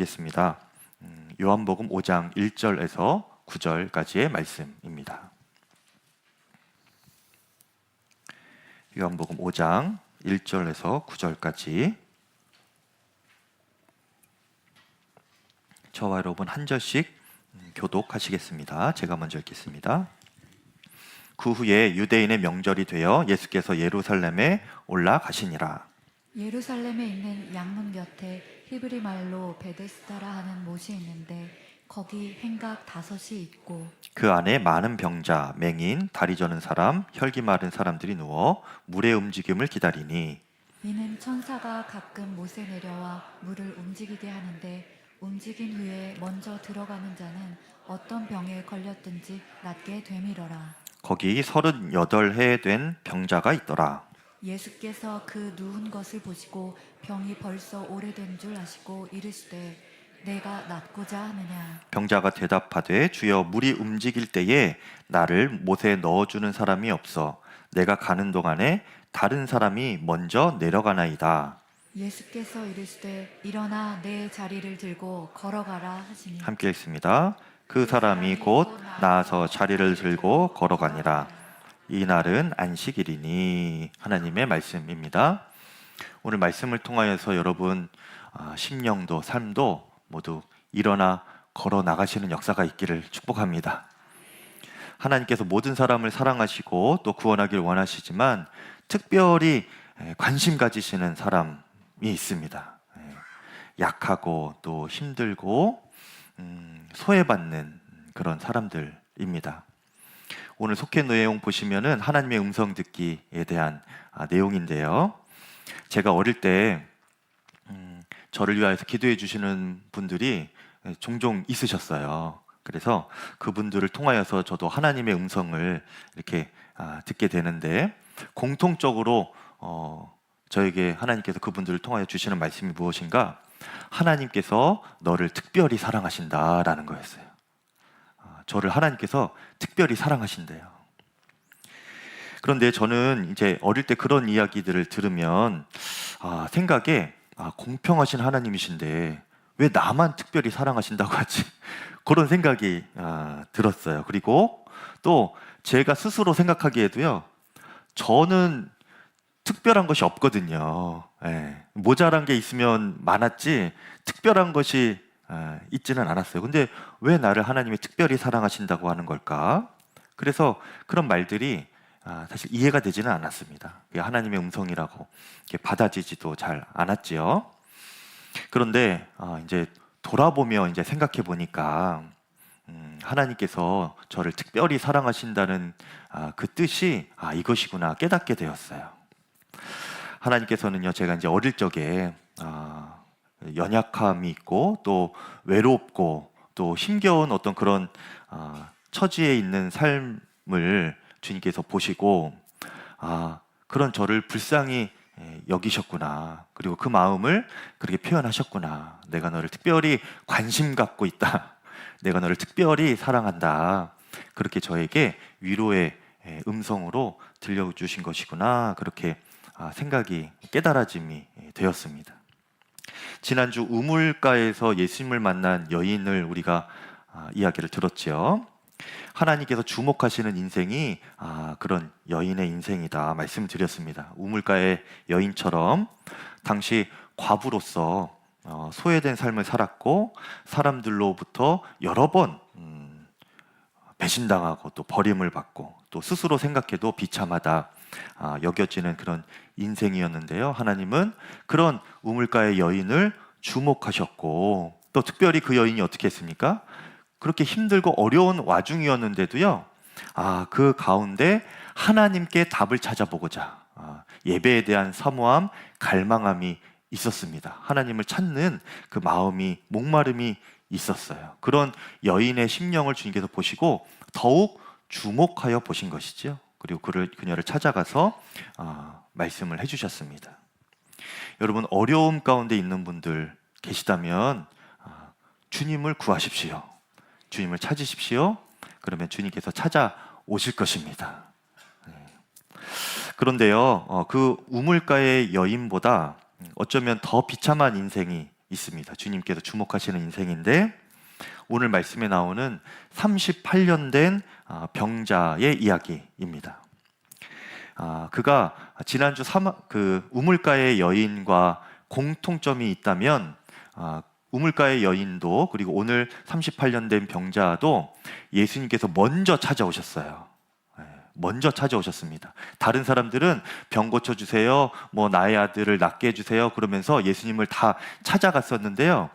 보겠습니다. 요한복음 5장 1절에서 9절까지의 말씀입니다. 요한복음 5장 1절에서 9절까지 저와 여러분 한 절씩 교독하시겠습니다. 제가 먼저 읽겠습니다. 그 후에 유대인의 명절이 되어 예수께서 예루살렘에 올라가시니라. 예루살렘에 있는 양문 곁에 히브리 말로 베데스다라 하는 못이 있는데 거기 행각 5이 있고 그 안에 많은 병자, 맹인, 다리 저는 사람, 혈기 마른 사람들이 누워 물의 움직임을 기다리니 이는 천사가 가끔 못에 내려와 물을 움직이게 하는데 움직인 후에 먼저 들어가는 자는 어떤 병에 걸렸든지 낫게 되밀어라. 거기 38해 된 병자가 있더라. 예수께서 그 누운 것을 보시고 병이 벌써 오래된 줄 아시고 이르시되 내가 낫고자 하느냐. 병자가 대답하되 주여 물이 움직일 때에 나를 못에 넣어주는 사람이 없어 내가 가는 동안에 다른 사람이 먼저 내려가나이다. 예수께서 이르시되 일어나 내 자리를 들고 걸어가라 하시니 함께 읽습니다. 그 사람이 곧 나아서 자리를 들고 걸어가니라. 이날은 안식일이니. 하나님의 말씀입니다. 오늘 말씀을 통하여서 여러분 심령도 삶도 모두 일어나 걸어 나가시는 역사가 있기를 축복합니다. 하나님께서 모든 사람을 사랑하시고 또 구원하길 원하시지만 특별히 관심 가지시는 사람이 있습니다. 약하고 또 힘들고 소외받는 그런 사람들입니다. 오늘 속해 내용 보시면은 하나님의 음성 듣기에 대한 내용인데요. 제가 어릴 때 저를 위하여서 기도해 주시는 분들이 종종 있으셨어요. 그래서 그분들을 통하여서 저도 하나님의 음성을 이렇게 듣게 되는데 공통적으로 저에게 하나님께서 그분들을 통하여 주시는 말씀이 무엇인가? 하나님께서 너를 특별히 사랑하신다라는 거였어요. 저를 하나님께서 특별히 사랑하신대요. 그런데 저는 이제 어릴 때 그런 이야기들을 들으면 생각에 공평하신 하나님이신데 왜 나만 특별히 사랑하신다고 하지? 그런 생각이 들었어요. 그리고 또 제가 스스로 생각하기에도요, 저는 특별한 것이 없거든요. 모자란 게 있으면 많았지 특별한 것이 있지는 않았어요. 근데 왜 나를 하나님이 특별히 사랑하신다고 하는 걸까? 그래서 그런 말들이 사실 이해가 되지는 않았습니다. 하나님의 음성이라고 받아지지도 잘 않았지요. 그런데 이제 돌아보며 이제 생각해 보니까 하나님께서 저를 특별히 사랑하신다는 그 뜻이 이것이구나 깨닫게 되었어요. 하나님께서는요, 제가 이제 어릴 적에 연약함이 있고 또 외롭고 또 힘겨운 어떤 그런 처지에 있는 삶을 주님께서 보시고 그런 저를 불쌍히 여기셨구나. 그리고 그 마음을 그렇게 표현하셨구나. 내가 너를 특별히 관심 갖고 있다. 내가 너를 특별히 사랑한다. 그렇게 저에게 위로의 음성으로 들려주신 것이구나. 그렇게 생각이 깨달아짐이 되었습니다. 지난주 우물가에서 예수님을 만난 여인을 우리가 이야기를 들었지요. 하나님께서 주목하시는 인생이 그런 여인의 인생이다 말씀드렸습니다. 우물가의 여인처럼 당시 과부로서 소외된 삶을 살았고 사람들로부터 여러 번 배신당하고 또 버림을 받고 또 스스로 생각해도 비참하다 여겨지는 그런 인생이었는데요. 하나님은 그런 우물가의 여인을 주목하셨고 또 특별히 그 여인이 어떻게 했습니까? 그렇게 힘들고 어려운 와중이었는데도요, 그 가운데 하나님께 답을 찾아보고자 예배에 대한 사모함, 갈망함이 있었습니다. 하나님을 찾는 그 마음이, 목마름이 있었어요. 그런 여인의 심령을 주님께서 보시고 더욱 주목하여 보신 것이죠. 그리고 그녀를 찾아가서 말씀을 해주셨습니다. 여러분, 어려움 가운데 있는 분들 계시다면 주님을 구하십시오. 주님을 찾으십시오. 그러면 주님께서 찾아오실 것입니다. 그런데요, 그 우물가의 여인보다 어쩌면 더 비참한 인생이 있습니다. 주님께서 주목하시는 인생인데 오늘 말씀에 나오는 38년 된 병자의 이야기입니다. 그가 지난주 우물가의 여인과 공통점이 있다면 우물가의 여인도 그리고 오늘 38년 된 병자도 예수님께서 먼저 찾아오셨어요. 먼저 찾아오셨습니다. 다른 사람들은 병 고쳐주세요, 뭐 나의 아들을 낫게 해주세요 그러면서 예수님을 다 찾아갔었는데요.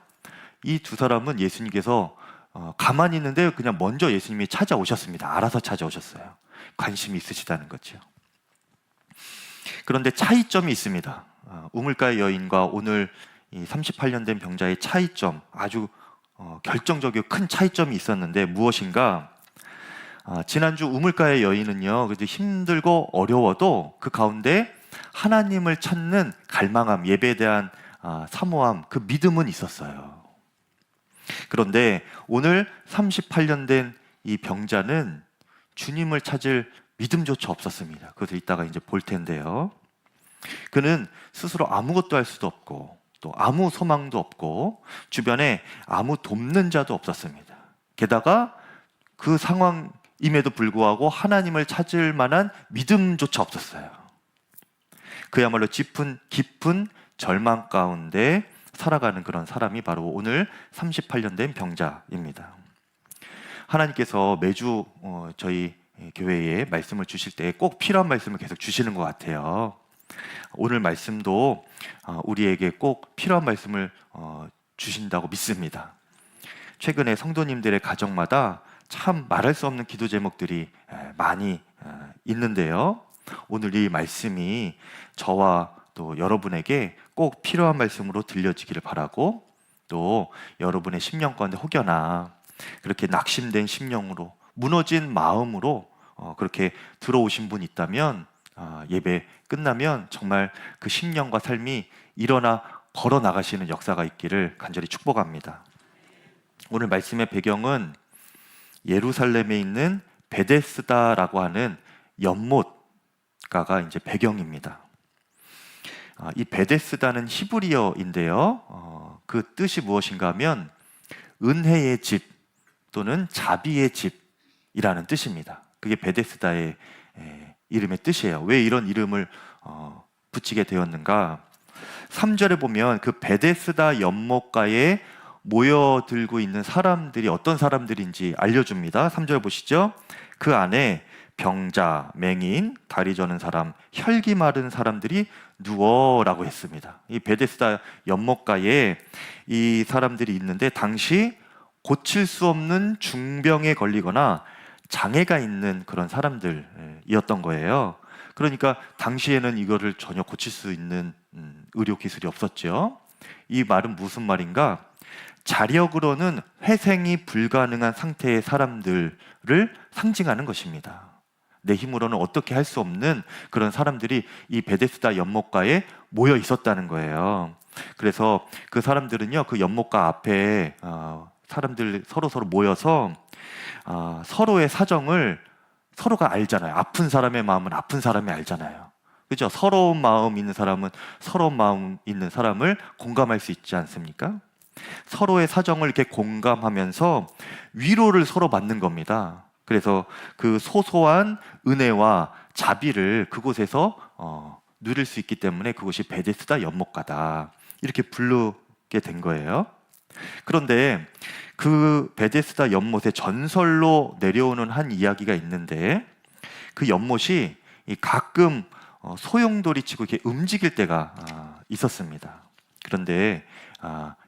이 두 사람은 예수님께서 가만히 있는데 그냥 먼저 예수님이 찾아오셨습니다. 알아서 찾아오셨어요. 관심이 있으시다는 거죠. 그런데 차이점이 있습니다. 우물가의 여인과 오늘 이 38년 된 병자의 차이점, 아주 결정적이고 큰 차이점이 있었는데 무엇인가? 지난주 우물가의 여인은요, 힘들고 어려워도 그 가운데 하나님을 찾는 갈망함, 예배에 대한 사모함, 그 믿음은 있었어요. 그런데 오늘 38년 된 이 병자는 주님을 찾을 믿음조차 없었습니다. 그것을 이따가 이제 볼 텐데요. 그는 스스로 아무것도 할 수도 없고 또 아무 소망도 없고 주변에 아무 돕는 자도 없었습니다. 게다가 그 상황임에도 불구하고 하나님을 찾을 만한 믿음조차 없었어요. 그야말로 깊은 절망 가운데 살아가는 그런 사람이 바로 오늘 38년 된 병자입니다. 하나님께서 매주 저희 교회에 말씀을 주실 때 꼭 필요한 말씀을 계속 주시는 것 같아요. 오늘 말씀도 우리에게 꼭 필요한 말씀을 주신다고 믿습니다. 최근에 성도님들의 가정마다 참 말할 수 없는 기도 제목들이 많이 있는데요. 오늘 이 말씀이 저와 또 여러분에게 꼭 필요한 말씀으로 들려지기를 바라고, 또 여러분의 심령 가운데 혹여나 그렇게 낙심된 심령으로 무너진 마음으로 그렇게 들어오신 분 있다면 예배 끝나면 정말 그 심령과 삶이 일어나 걸어 나가시는 역사가 있기를 간절히 축복합니다. 오늘 말씀의 배경은 예루살렘에 있는 베데스다라고 하는 연못가가 이제 배경입니다. 이 베데스다는 히브리어인데요. 그 뜻이 무엇인가 하면 은혜의 집 또는 자비의 집이라는 뜻입니다. 그게 베데스다의 이름의 뜻이에요. 왜 이런 이름을 붙이게 되었는가? 3절에 보면 그 베데스다 연못가에 모여들고 있는 사람들이 어떤 사람들인지 알려줍니다. 3절 보시죠. 그 안에 병자, 맹인, 다리 저는 사람, 혈기 마른 사람들이 누워라고 했습니다. 이 베데스다 연못가에 이 사람들이 있는데 당시 고칠 수 없는 중병에 걸리거나 장애가 있는 그런 사람들이었던 거예요. 그러니까 당시에는 이거를 전혀 고칠 수 있는 의료 기술이 없었죠. 이 말은 무슨 말인가? 자력으로는 회생이 불가능한 상태의 사람들을 상징하는 것입니다. 내 힘으로는 어떻게 할 수 없는 그런 사람들이 이 베데스다 연못가에 모여 있었다는 거예요. 그래서 그 사람들은요, 그 연못가 앞에 사람들 서로 모여서 서로의 사정을 서로가 알잖아요. 아픈 사람의 마음은 아픈 사람이 알잖아요. 그죠? 서러운 마음 있는 사람은 서러운 마음 있는 사람을 공감할 수 있지 않습니까? 서로의 사정을 이렇게 공감하면서 위로를 서로 받는 겁니다. 그래서 그 소소한 은혜와 자비를 그곳에서 누릴 수 있기 때문에 그곳이 베데스다 연못가다 이렇게 부르게 된 거예요. 그런데 그 베데스다 연못에 전설로 내려오는 한 이야기가 있는데 그 연못이 가끔 소용돌이 치고 이렇게 움직일 때가 있었습니다. 그런데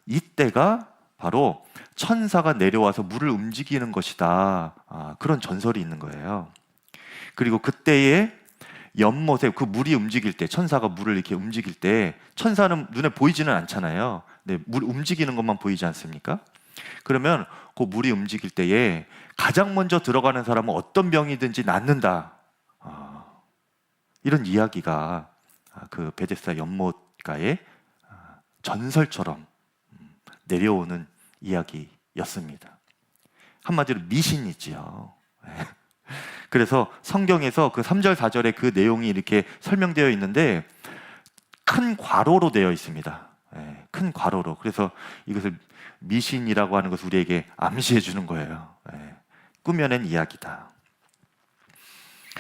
이때가 바로 천사가 내려와서 물을 움직이는 것이다. 그런 전설이 있는 거예요. 그리고 그때에 연못에 그 물이 움직일 때, 천사가 물을 이렇게 움직일 때, 천사는 눈에 보이지는 않잖아요. 네, 물 움직이는 것만 보이지 않습니까? 그러면 그 물이 움직일 때에 가장 먼저 들어가는 사람은 어떤 병이든지 낫는다. 이런 이야기가 그 베데스다 연못가에 전설처럼 내려오는 이야기였습니다. 한마디로 미신이지요. 그래서 성경에서 그 3절, 4절에 그 내용이 이렇게 설명되어 있는데 큰 괄호로 되어 있습니다. 큰 괄호로. 그래서 이것을 미신이라고 하는 것을 우리에게 암시해 주는 거예요. 꾸며낸 이야기다.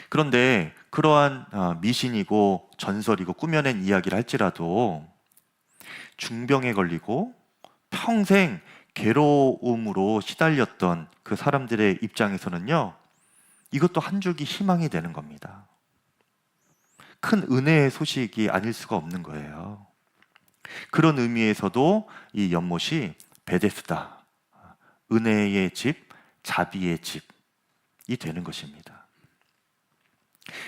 그런데 그러한 미신이고 전설이고 꾸며낸 이야기를 할지라도 중병에 걸리고 평생 괴로움으로 시달렸던 그 사람들의 입장에서는요, 이것도 한 줄기 희망이 되는 겁니다. 큰 은혜의 소식이 아닐 수가 없는 거예요. 그런 의미에서도 이 연못이 베데스다, 은혜의 집, 자비의 집이 되는 것입니다.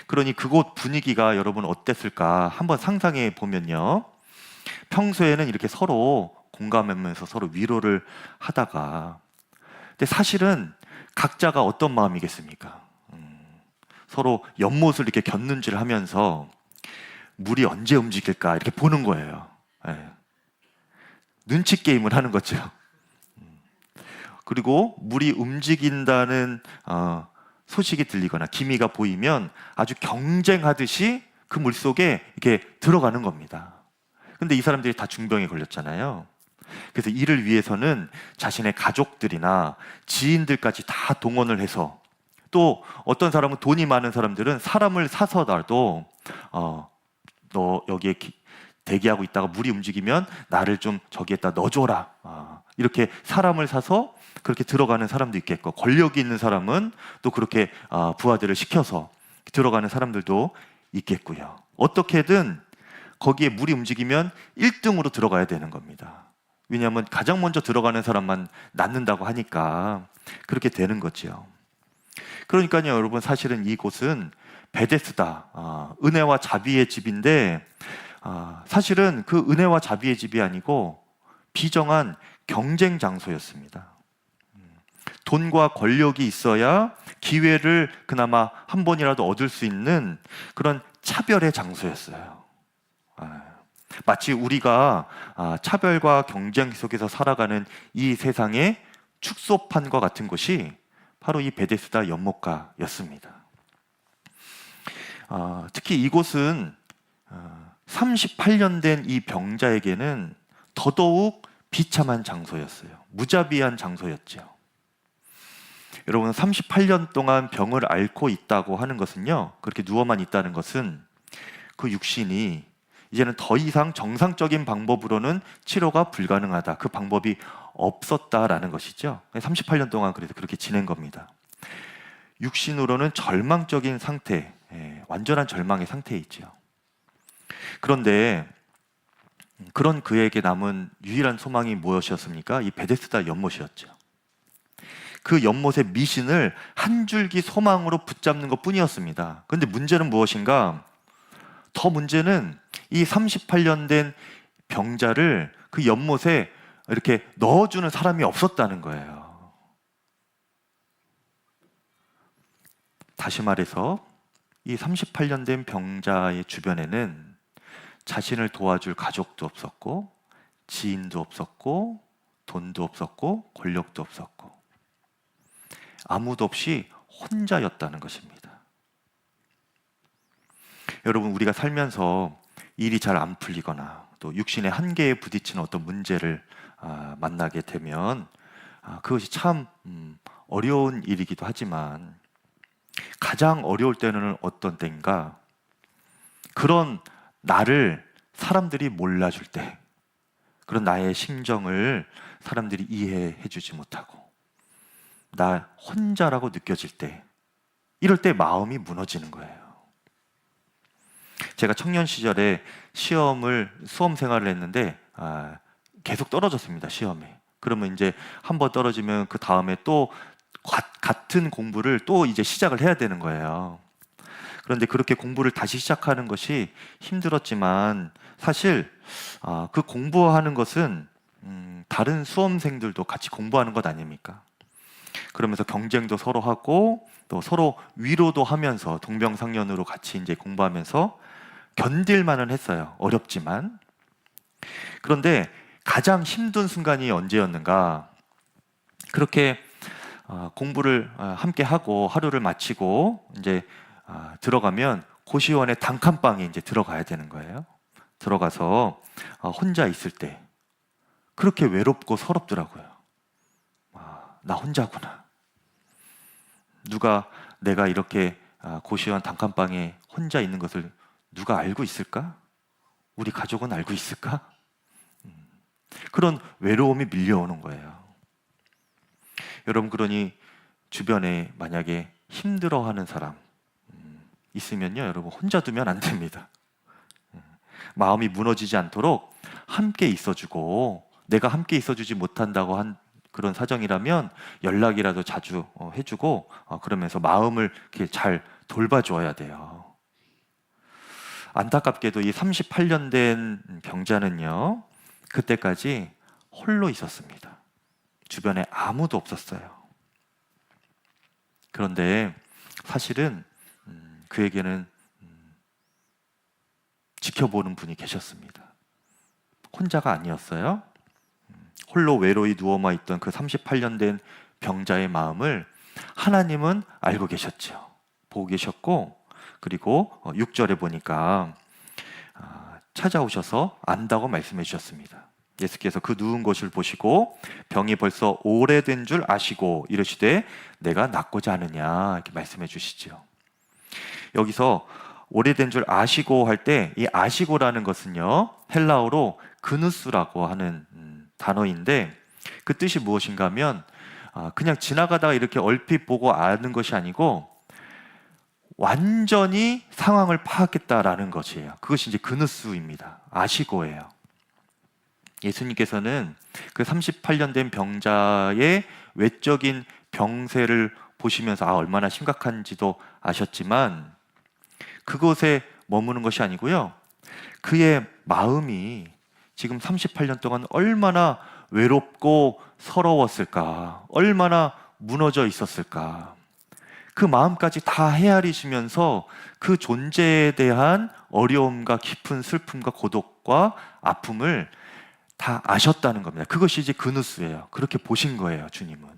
그러니 그곳 분위기가 여러분 어땠을까 한번 상상해 보면요, 평소에는 이렇게 서로 공감하면서 서로 위로를 하다가, 근데 사실은 각자가 어떤 마음이겠습니까? 서로 연못을 이렇게 곁눈질 하면서 물이 언제 움직일까 이렇게 보는 거예요. 눈치 게임을 하는 거죠. 그리고 물이 움직인다는 소식이 들리거나 기미가 보이면 아주 경쟁하듯이 그 물속에 이렇게 들어가는 겁니다. 근데 이 사람들이 다 중병에 걸렸잖아요. 그래서 이를 위해서는 자신의 가족들이나 지인들까지 다 동원을 해서, 또 어떤 사람은 돈이 많은 사람들은 사람을 사서라도 너 여기에 대기하고 있다가 물이 움직이면 나를 좀 저기에다 넣어줘라, 이렇게 사람을 사서 그렇게 들어가는 사람도 있겠고, 권력이 있는 사람은 또 그렇게 부하들을 시켜서 들어가는 사람들도 있겠고요. 어떻게든 거기에 물이 움직이면 1등으로 들어가야 되는 겁니다. 왜냐하면 가장 먼저 들어가는 사람만 낫는다고 하니까 그렇게 되는 거죠. 그러니까요, 여러분, 사실은 이곳은 베데스다, 은혜와 자비의 집인데, 사실은 그 은혜와 자비의 집이 아니고 비정한 경쟁 장소였습니다. 돈과 권력이 있어야 기회를 그나마 한 번이라도 얻을 수 있는 그런 차별의 장소였어요. 마치 우리가 차별과 경쟁 속에서 살아가는 이 세상의 축소판과 같은 것이 바로 이 베데스다 연못가였습니다. 특히 이곳은 38년 된 이 병자에게는 더더욱 비참한 장소였어요. 무자비한 장소였죠. 여러분, 38년 동안 병을 앓고 있다고 하는 것은요, 그렇게 누워만 있다는 것은 그 육신이 이제는 더 이상 정상적인 방법으로는 치료가 불가능하다, 그 방법이 없었다라는 것이죠. 38년 동안 그래서 그렇게 지낸 겁니다. 육신으로는 절망적인 상태, 완전한 절망의 상태에 있죠. 그런데 그런 그에게 남은 유일한 소망이 무엇이었습니까? 이 베데스다 연못이었죠. 그 연못의 미신을 한 줄기 소망으로 붙잡는 것 뿐이었습니다. 그런데 문제는 무엇인가? 더 문제는 이 38년 된 병자를 그 연못에 이렇게 넣어주는 사람이 없었다는 거예요. 다시 말해서 이 38년 된 병자의 주변에는 자신을 도와줄 가족도 없었고, 지인도 없었고, 돈도 없었고, 권력도 없었고, 아무도 없이 혼자였다는 것입니다. 여러분, 우리가 살면서 일이 잘 안 풀리거나 또 육신의 한계에 부딪히는 어떤 문제를 만나게 되면 그것이 참 어려운 일이기도 하지만, 가장 어려울 때는 어떤 때인가? 그런 나를 사람들이 몰라줄 때, 그런 나의 심정을 사람들이 이해해 주지 못하고 나 혼자라고 느껴질 때, 이럴 때 마음이 무너지는 거예요. 제가 청년 시절에 수험 생활을 했는데 계속 떨어졌습니다, 시험에. 그러면 이제 한 번 떨어지면 그 다음에 또 같은 공부를 또 이제 시작을 해야 되는 거예요. 그런데 그렇게 공부를 다시 시작하는 것이 힘들었지만, 사실 그 공부하는 것은 다른 수험생들도 같이 공부하는 것 아닙니까? 그러면서 경쟁도 서로 하고 또 서로 위로도 하면서 동병상련으로 같이 이제 공부하면서 견딜만은 했어요. 어렵지만. 그런데 가장 힘든 순간이 언제였는가? 그렇게 공부를 함께 하고 하루를 마치고 이제 들어가면 고시원의 단칸방에 이제 들어가야 되는 거예요. 들어가서 혼자 있을 때 그렇게 외롭고 서럽더라고요. 나 혼자구나. 누가 내가 이렇게 고시원 단칸방에 혼자 있는 것을 누가 알고 있을까? 우리 가족은 알고 있을까? 그런 외로움이 밀려오는 거예요. 여러분, 그러니 주변에 만약에 힘들어하는 사람 있으면요, 여러분 혼자 두면 안 됩니다. 마음이 무너지지 않도록 함께 있어주고, 내가 함께 있어주지 못한다고 한 그런 사정이라면 연락이라도 자주 해주고, 그러면서 마음을 이렇게 잘 돌봐줘야 돼요. 안타깝게도 이 38년 된 병자는요, 그때까지 홀로 있었습니다. 주변에 아무도 없었어요. 그런데 사실은 그에게는 지켜보는 분이 계셨습니다. 혼자가 아니었어요. 홀로 외로이 누워만 있던 그 38년 된 병자의 마음을 하나님은 알고 계셨죠. 보고 계셨고, 그리고 6절에 보니까 찾아오셔서 안다고 말씀해 주셨습니다. 예수께서 그 누운 것을 보시고 병이 벌써 오래된 줄 아시고 이르시되 내가 낫고자 하느냐, 이렇게 말씀해 주시죠. 여기서 오래된 줄 아시고 할 때 이 아시고라는 것은요, 헬라어로 그누스라고 하는 단어인데, 그 뜻이 무엇인가 하면 그냥 지나가다가 이렇게 얼핏 보고 아는 것이 아니고 완전히 상황을 파악했다라는 것이에요. 그것이 이제 그누스입니다. 아시고예요. 예수님께서는 그 38년 된 병자의 외적인 병세를 보시면서 얼마나 심각한지도 아셨지만, 그곳에 머무는 것이 아니고요, 그의 마음이 지금 38년 동안 얼마나 외롭고 서러웠을까, 얼마나 무너져 있었을까, 그 마음까지 다 헤아리시면서 그 존재에 대한 어려움과 깊은 슬픔과 고독과 아픔을 다 아셨다는 겁니다. 그것이 이제 그누스예요. 그렇게 보신 거예요, 주님은.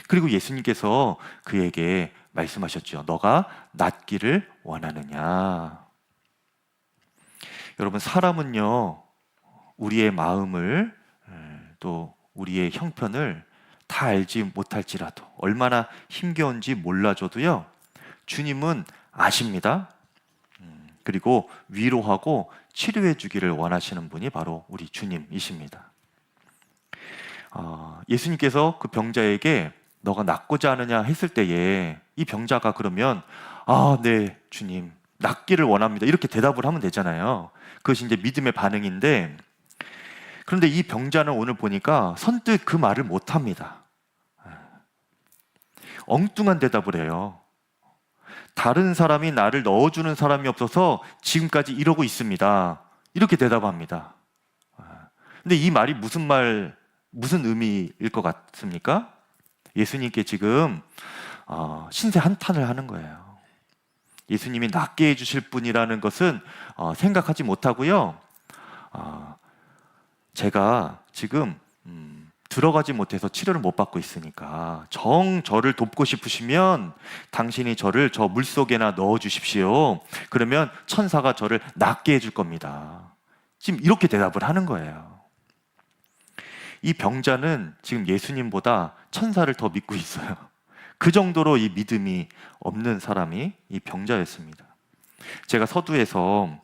그리고 예수님께서 그에게 말씀하셨죠. 너가 낫기를 원하느냐. 여러분, 사람은요, 우리의 마음을, 또 우리의 형편을 다 알지 못할지라도, 얼마나 힘겨운지 몰라줘도요, 주님은 아십니다. 그리고 위로하고 치료해 주기를 원하시는 분이 바로 우리 주님이십니다. 예수님께서 그 병자에게 너가 낫고자 하느냐 했을 때에 이 병자가 그러면 네 주님, 낫기를 원합니다, 이렇게 대답을 하면 되잖아요. 그것이 이제 믿음의 반응인데, 그런데 이 병자는 오늘 보니까 선뜻 그 말을 못합니다. 엉뚱한 대답을 해요. 다른 사람이 나를 넣어주는 사람이 없어서 지금까지 이러고 있습니다, 이렇게 대답합니다. 근데 이 말이 무슨 의미일 것 같습니까? 예수님께 지금 신세 한탄을 하는 거예요. 예수님이 낫게 해주실 분이라는 것은 생각하지 못하고요, 제가 지금 들어가지 못해서 치료를 못 받고 있으니까 저를 돕고 싶으시면 당신이 저를 저 물속에나 넣어주십시오. 그러면 천사가 저를 낫게 해줄 겁니다. 지금 이렇게 대답을 하는 거예요. 이 병자는 지금 예수님보다 천사를 더 믿고 있어요. 그 정도로 이 믿음이 없는 사람이 이 병자였습니다. 제가 서두에서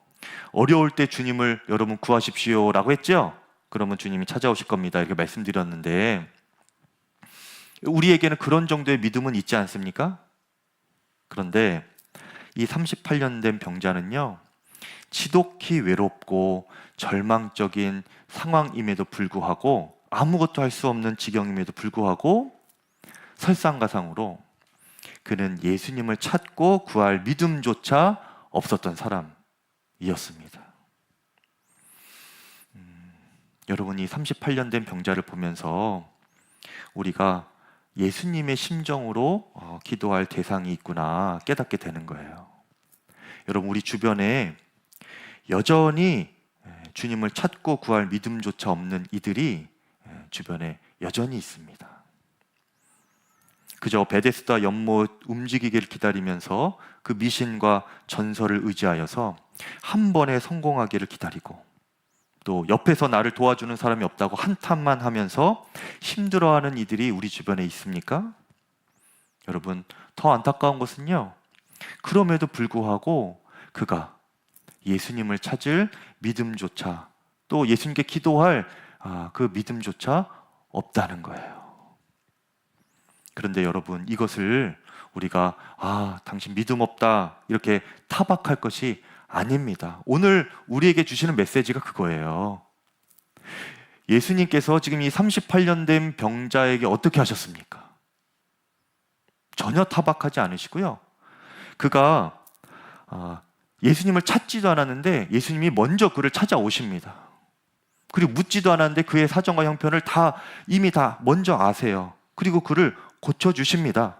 어려울 때 주님을 여러분 구하십시오라고 했죠? 그러면 주님이 찾아오실 겁니다, 이렇게 말씀드렸는데, 우리에게는 그런 정도의 믿음은 있지 않습니까? 그런데 이 38년 된 병자는요, 지독히 외롭고 절망적인 상황임에도 불구하고, 아무것도 할 수 없는 지경임에도 불구하고 설상가상으로 그는 예수님을 찾고 구할 믿음조차 없었던 사람이었습니다. 여러분이 38년 된 병자를 보면서 우리가 예수님의 심정으로 기도할 대상이 있구나 깨닫게 되는 거예요. 여러분, 우리 주변에 여전히 주님을 찾고 구할 믿음조차 없는 이들이 주변에 여전히 있습니다. 그저 베데스다 연못 움직이기를 기다리면서 그 미신과 전설을 의지하여서 한 번에 성공하기를 기다리고, 또 옆에서 나를 도와주는 사람이 없다고 한탄만 하면서 힘들어하는 이들이 우리 주변에 있습니까? 여러분, 더 안타까운 것은요, 그럼에도 불구하고 그가 예수님을 찾을 믿음조차, 또 예수님께 기도할 그 믿음조차 없다는 거예요. 그런데 여러분, 이것을 우리가 당신 믿음 없다 이렇게 타박할 것이 아닙니다. 오늘 우리에게 주시는 메시지가 그거예요. 예수님께서 지금 이 38년 된 병자에게 어떻게 하셨습니까? 전혀 타박하지 않으시고요. 그가 예수님을 찾지도 않았는데 예수님이 먼저 그를 찾아오십니다. 그리고 묻지도 않았는데 그의 사정과 형편을 이미 다 먼저 아세요. 그리고 그를 고쳐주십니다.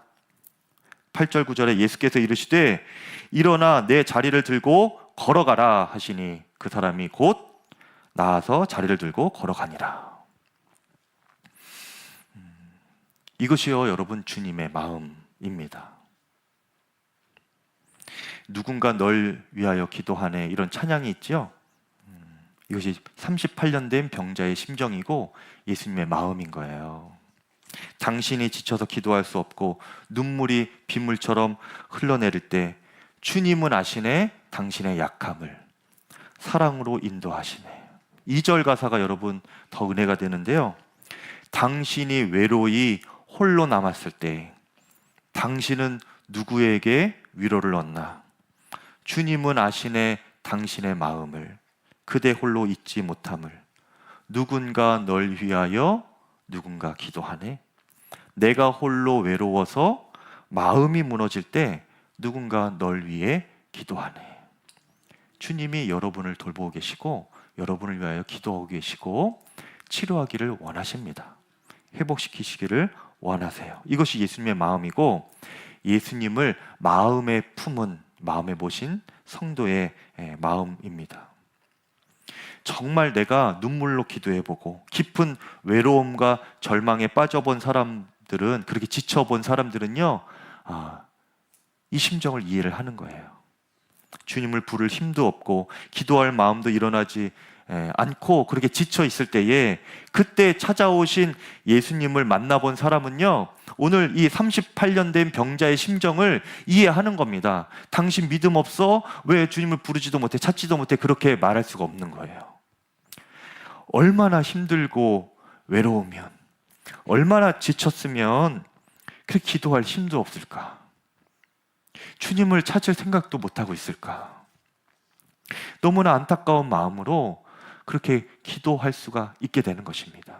8절 9절에 예수께서 이르시되 일어나 내 자리를 들고 걸어가라 하시니 그 사람이 곧 나아서 자리를 들고 걸어가니라. 이것이요 여러분, 주님의 마음입니다. 누군가 널 위하여 기도하네, 이런 찬양이 있죠. 이것이 38년 된 병자의 심정이고 예수님의 마음인 거예요. 당신이 지쳐서 기도할 수 없고 눈물이 빗물처럼 흘러내릴 때 주님은 아시네 당신의 약함을, 사랑으로 인도하시네. 2절 가사가 여러분 더 은혜가 되는데요. 당신이 외로이 홀로 남았을 때 당신은 누구에게 위로를 얻나? 주님은 아시네 당신의 마음을, 그대 홀로 잊지 못함을. 누군가 널 위하여 누군가 기도하네. 내가 홀로 외로워서 마음이 무너질 때 누군가 널 위해 기도하네. 주님이 여러분을 돌보고 계시고 여러분을 위하여 기도하고 계시고 치료하기를 원하십니다. 회복시키시기를 원하세요. 이것이 예수님의 마음이고, 예수님을 마음에 품은, 마음에 모신 성도의 마음입니다. 정말 내가 눈물로 기도해보고 깊은 외로움과 절망에 빠져본 사람들은, 그렇게 지쳐본 사람들은요, 이 심정을 이해를 하는 거예요. 주님을 부를 힘도 없고 기도할 마음도 일어나지 않고 그렇게 지쳐 있을 때에 그때 찾아오신 예수님을 만나본 사람은요, 오늘 이 38년 된 병자의 심정을 이해하는 겁니다. 당신 믿음 없어? 왜 주님을 부르지도 못해, 찾지도 못해? 그렇게 말할 수가 없는 거예요. 얼마나 힘들고 외로우면, 얼마나 지쳤으면 그렇게 기도할 힘도 없을까? 주님을 찾을 생각도 못하고 있을까? 너무나 안타까운 마음으로 그렇게 기도할 수가 있게 되는 것입니다.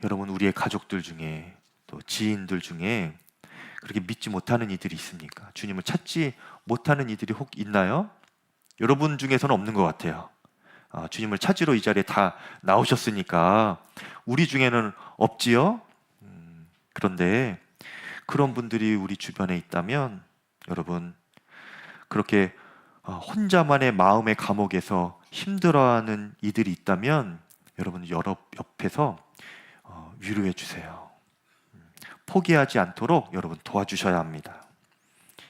여러분, 우리의 가족들 중에 또 지인들 중에 그렇게 믿지 못하는 이들이 있습니까? 주님을 찾지 못하는 이들이 혹 있나요? 여러분 중에서는 없는 것 같아요. 주님을 찾으러 이 자리에 다 나오셨으니까 우리 중에는 없지요? 그런데 그런 분들이 우리 주변에 있다면, 여러분, 그렇게 혼자만의 마음의 감옥에서 힘들어하는 이들이 있다면 여러분 옆에서 위로해 주세요. 포기하지 않도록 여러분 도와주셔야 합니다.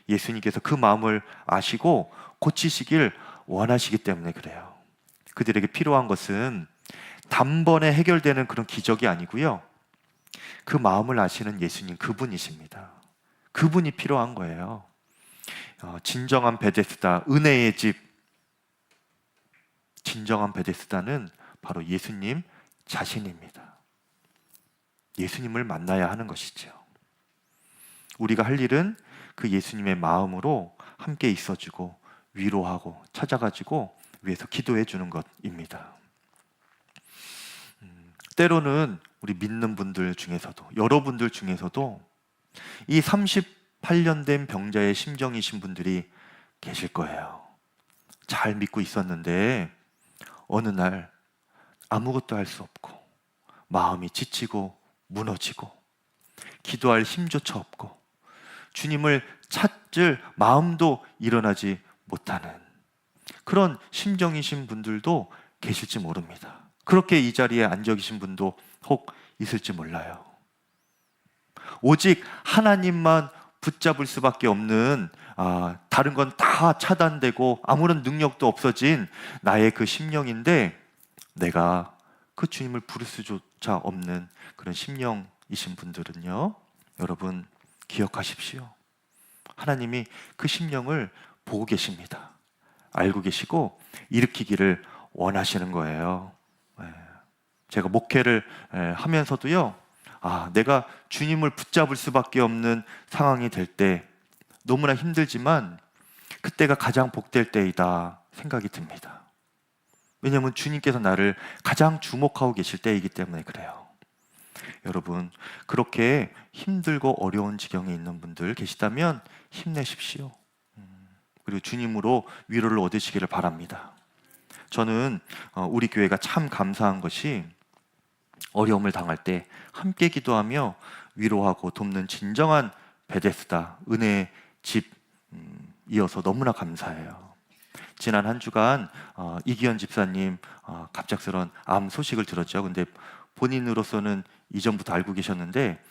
예수님께서 그 마음을 아시고 고치시길 원하시기 때문에 그래요. 그들에게 필요한 것은 단번에 해결되는 그런 기적이 아니고요, 그 마음을 아시는 예수님, 그분이십니다. 그분이 필요한 거예요. 진정한 베데스다, 은혜의 집, 진정한 베데스다는 바로 예수님 자신입니다. 예수님을 만나야 하는 것이죠. 우리가 할 일은 그 예수님의 마음으로 함께 있어주고 위로하고 찾아가지고 위해서 기도해 주는 것입니다. 때로는 우리 믿는 분들 중에서도, 여러분들 중에서도 이 38년 된 병자의 심정이신 분들이 계실 거예요. 잘 믿고 있었는데 어느 날 아무것도 할 수 없고 마음이 지치고 무너지고 기도할 힘조차 없고 주님을 찾을 마음도 일어나지 못하는 그런 심정이신 분들도 계실지 모릅니다. 그렇게 이 자리에 앉아 계신 분도 혹 있을지 몰라요. 오직 하나님만 붙잡을 수밖에 없는 다른 건 다 차단되고 아무런 능력도 없어진 나의 그 심령인데 내가 그 주님을 부를 수조차 없는 그런 심령이신 분들은요, 여러분 기억하십시오. 하나님이 그 심령을 보고 계십니다. 알고 계시고 일으키기를 원하시는 거예요. 제가 목회를 하면서도요, 내가 주님을 붙잡을 수밖에 없는 상황이 될 때 너무나 힘들지만 그때가 가장 복될 때이다 생각이 듭니다. 왜냐하면 주님께서 나를 가장 주목하고 계실 때이기 때문에 그래요. 여러분, 그렇게 힘들고 어려운 지경에 있는 분들 계시다면 힘내십시오. 그리고 주님으로 위로를 얻으시기를 바랍니다. 저는 우리 교회가 참 감사한 것이 어려움을 당할 때 함께 기도하며 위로하고 돕는 진정한 베데스다 은혜의 집 이어서 너무나 감사해요. 지난 한 주간 이기현 집사님 갑작스런 암 소식을 들었죠. 근데 본인으로서는 이전부터 알고 계셨는데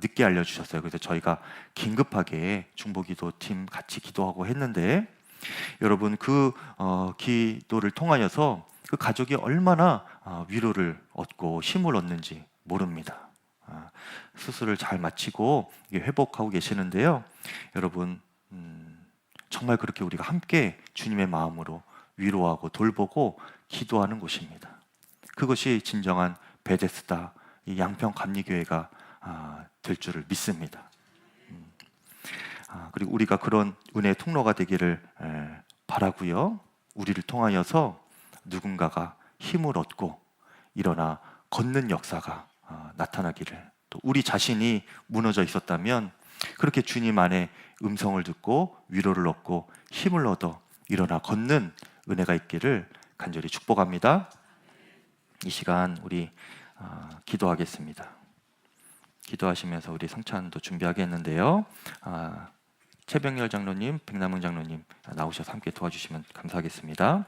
늦게 알려주셨어요. 그래서 저희가 긴급하게 중보기도팀 같이 기도하고 했는데 여러분 그 기도를 통하여서 그 가족이 얼마나 위로를 얻고 힘을 얻는지 모릅니다. 수술을 잘 마치고 회복하고 계시는데요. 여러분 정말 그렇게 우리가 함께 주님의 마음으로 위로하고 돌보고 기도하는 곳입니다. 그것이 진정한 베데스다 이 양평 감리교회가 될 줄을 믿습니다. 그리고 우리가 그런 은혜의 통로가 되기를 바라고요. 우리를 통하여서 누군가가 힘을 얻고 일어나 걷는 역사가 나타나기를, 또 우리 자신이 무너져 있었다면 그렇게 주님 안에 음성을 듣고 위로를 얻고 힘을 얻어 일어나 걷는 은혜가 있기를 간절히 축복합니다. 이 시간 우리 기도하겠습니다. 기도하시면서 우리 성찬도 준비하겠는데요. 최병렬 장로님, 백남흥 장로님 나오셔서 함께 도와주시면 감사하겠습니다.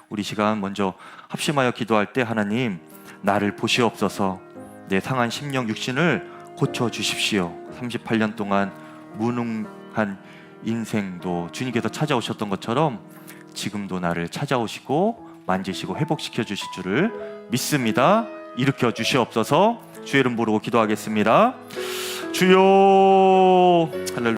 우리 시간 먼저 합심하여 기도할 때 하나님 나를 보시옵소서, 내 상한 심령 육신을 고쳐주십시오. 38년 동안 무능한 인생도 주님께서 찾아오셨던 것처럼 지금도 나를 찾아오시고 만지시고 회복시켜 주실 줄을 믿습니다. 일으켜 주시옵소서. 주의 이름 부르고 기도하겠습니다. 주여. 할렐루야.